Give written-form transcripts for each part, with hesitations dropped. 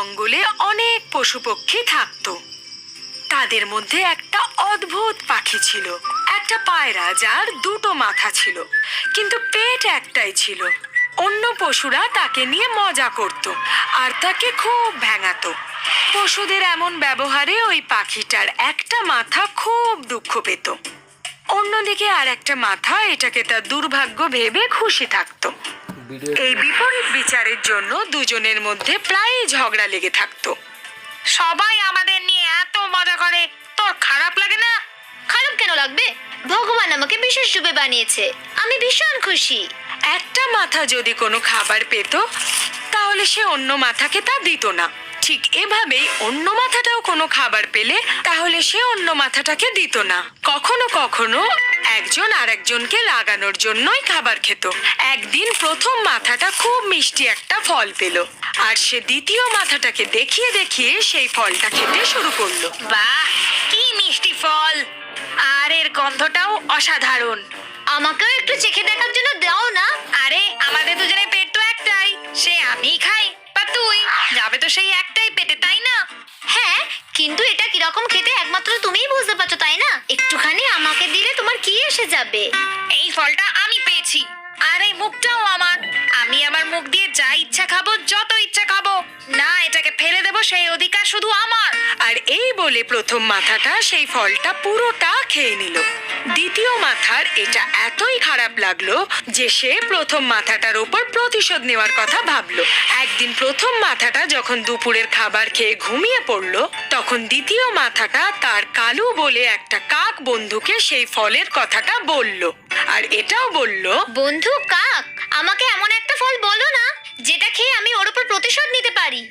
জঙ্গলে অনেক পশু পক্ষী থাকতো। তাদের মধ্যে একটা অদ্ভুত পাখি ছিল, একটা পায়রা যার দুটো মাথা ছিল কিন্তু পেট একটাই ছিল। অন্য পশুরা তাকে নিয়ে মজা করত আর তাকে খুব ভেঙাতো। পশুদের এমন ব্যবহারে ওই পাখিটার একটা মাথা খুব দুঃখ পেত। অন্যদিকে আর একটা মাথা এটাকে তার দুর্ভাগ্য ভেবে খুশি থাকতো। এই বিপরীত বিচারের জন্য দুজনের মধ্যে প্রায়ই ঝগড়া লেগে থাকতো। সবাই আমাদের নিয়ে এত মজা করে, তোর খারাপ লাগে না? খারাপ কেন লাগবে? ভগবান আমাকে বিশেষ রূপে বানিয়েছে, আমি ভীষণ খুশি। একটা মাথা যদি কোনো খাবার পেত তাহলে সে অন্য মাথাকে তা দিত না। ঠিক এভাবেই অন্য মাথাটাও কোনো খাবার পেলে তাহলে সে অন্য মাথাটাকে দিত না। কখনো কখনো একজন আরেকজনকে লাগানোর জন্যই খাবার খেত। একদিন প্রথম মাথাটা খুব মিষ্টি একটা ফল পেল আর সে দ্বিতীয় মাথাটাকে দেখিয়ে দেখিয়ে সেই ফলটা খেতে শুরু করলো। বাহ, কি মিষ্টি ফল! আর এর গন্ধটাও অসাধারণ। আমাকেও একটু চেখে দেখার জন্য দাও না। আরে আমাদের দুজনের পেট তো একটাই, সে আমি খাই বা তুই, যাবে তো সেই একটাই পেটে, তাই না? হ্যাঁ, কিন্তু এটা কিরকম খেতে একমাত্র তুমিই বুঝতে পারছো, তাই না? একটুখানি আমাকে দিলে তোমার কি এসে যাবে? এই ফলটা আমি পেয়েছি আর এই মুখটাও আমার। আমি আমার মুখ দিয়ে যা ইচ্ছা খাবো, যত ইচ্ছা খাবো, না এটাকে ফেলে দেবো সেই অধিকার শুধু আমার। আর এই বলে প্রথম মাথাটা সেই ফলটা পুরোটা খেয়ে নিল। দ্বিতীয় মাথার এটা এতই খারাপ লাগলো যে সে প্রথম মাথাটার উপর প্রতিশোধ নেওয়ার কথা ভাবলো। একদিন প্রথম মাথাটা যখন দুপুরের খাবার খেয়ে ঘুমিয়ে পড়লো তখন দ্বিতীয় মাথাটা তার কালু বলে একটা কাক বন্ধুকে সেই ফলের কথাটা বলল আর এটাও বলল, বন্ধু কাক, আমাকে এমন একটা ফল বলো না যেটা খেয়ে আমি ওর উপর প্রতিশোধ নিতে পারি।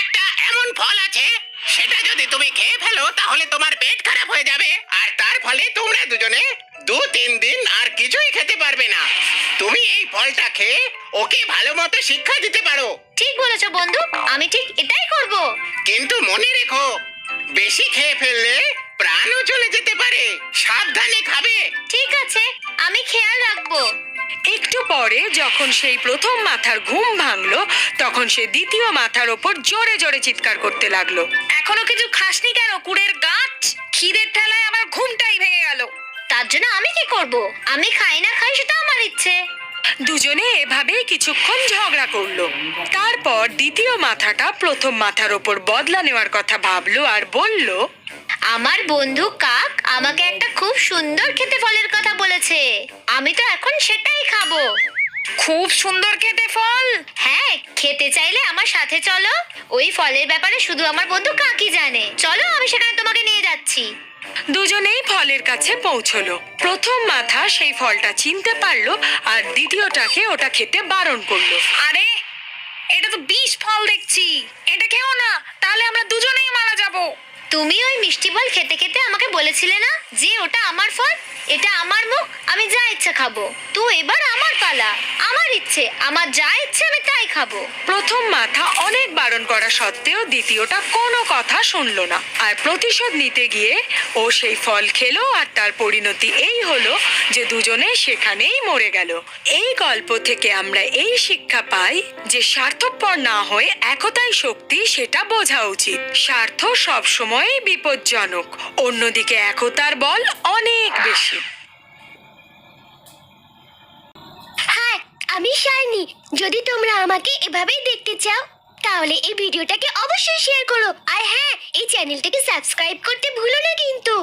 একটা এমন ফল আছে, সেটা যদি তুমি খেয়ে ফেলো তাহলে তোমার পেট খারাপ হয়ে যাবে আর তার ফলে তোমরা দুজনে 2-3 দিন আর কিছুই খেতে পারবে না। তুমি এই ফলটা খেয়ে ওকে ভালো মতো শিক্ষা দিতে পারো। ঠিক বলেছো বন্ধু, আমি ঠিক এটাই করব। কিন্তু মনে রেখো, বেশি খেয়ে ফেললে প্রাণও চলে যেতে পারে। সাবধানে খাবে। ঠিক আছে, আমি খেয়াল রাখবো। একটু পরে যখন সেই প্রথম মাথার ঘুম ভাঙলো তখন সে দ্বিতীয় মাথার ওপর জোরে জোরে চিৎকার করতে লাগলো। এখনো কিছু খাসনি কেন কুড়ের গাছ? খিদের ঠেলায় আমার ঘুমটাই ভেঙে গেল। তার জন্য আমি কি করব? আমি খাই না খাই সেটা আমার ইচ্ছে। দুজনে এভাবেই কিছুক্ষণ ঝগড়া করলো। তারপর দ্বিতীয় মাথাটা প্রথম মাথার ওপর বদলা নেওয়ার কথা ভাবলো আর বলল, আমার বন্ধু কাক আমাকে একটা খুব সুন্দর খেতে ফলের কথা বলেছে, আমি তো এখন সেটাই খাবো। খুব সুন্দর খেতে ফল? হ্যাঁ, খেতে চাইলে আমার সাথে চলো। ওই ফলের ব্যাপারে শুধু আমার বন্ধু কাকই জানে। চলো, আমি সেখানে তোমাকে নিয়ে যাচ্ছি। দুজনেই ফলের কাছে পৌঁছলো। প্রথম মাথা সেই ফলটা চিনতে পারলো আর দ্বিতীয়টাকে ওটা খেতে বারণ করলো। আরে এটা তো বিষ ফল দেখছি, এটা খেও না, তাহলে আমরা দুজনেই মারা যাব। তুমি ওই মিষ্টি ফল খেতে খেতে আমাকে বলেছিলে না যে ওটা আমার ফল, এটা আমার মুখ, আমি যা ইচ্ছে খাবো। তো এবার আমার পালা, আমার ইচ্ছে, আমার যা ইচ্ছে আমি তাই খাবো। প্রথম মাথা অনেক বারণ করা সত্ত্বেও দ্বিতীয়টা কোনো কথা শুনলো না আর প্রতিশোধ নিতে গিয়ে ও সেই ফল খেলো আর তার পরিণতি এই হলো যে দুজনে সেখানেই মরে গেল। এই গল্প থেকে আমরা এই শিক্ষা পাই যে স্বার্থপর না হয়ে একতাই শক্তি, সেটা বোঝা উচিত। স্বার্থ সবসময়ই বিপজ্জনক, অন্যদিকে একতার বল অনেক বেশি। হাই, আমি শাইনি। যদি তোমরা আমাকে এভাবেই দেখতে চাও তাহলে এই ভিডিওটাকে অবশ্যই শেয়ার করো আর হ্যাঁ, এই চ্যানেলটাকে সাবস্ক্রাইব করতে ভুলো না কিন্তু।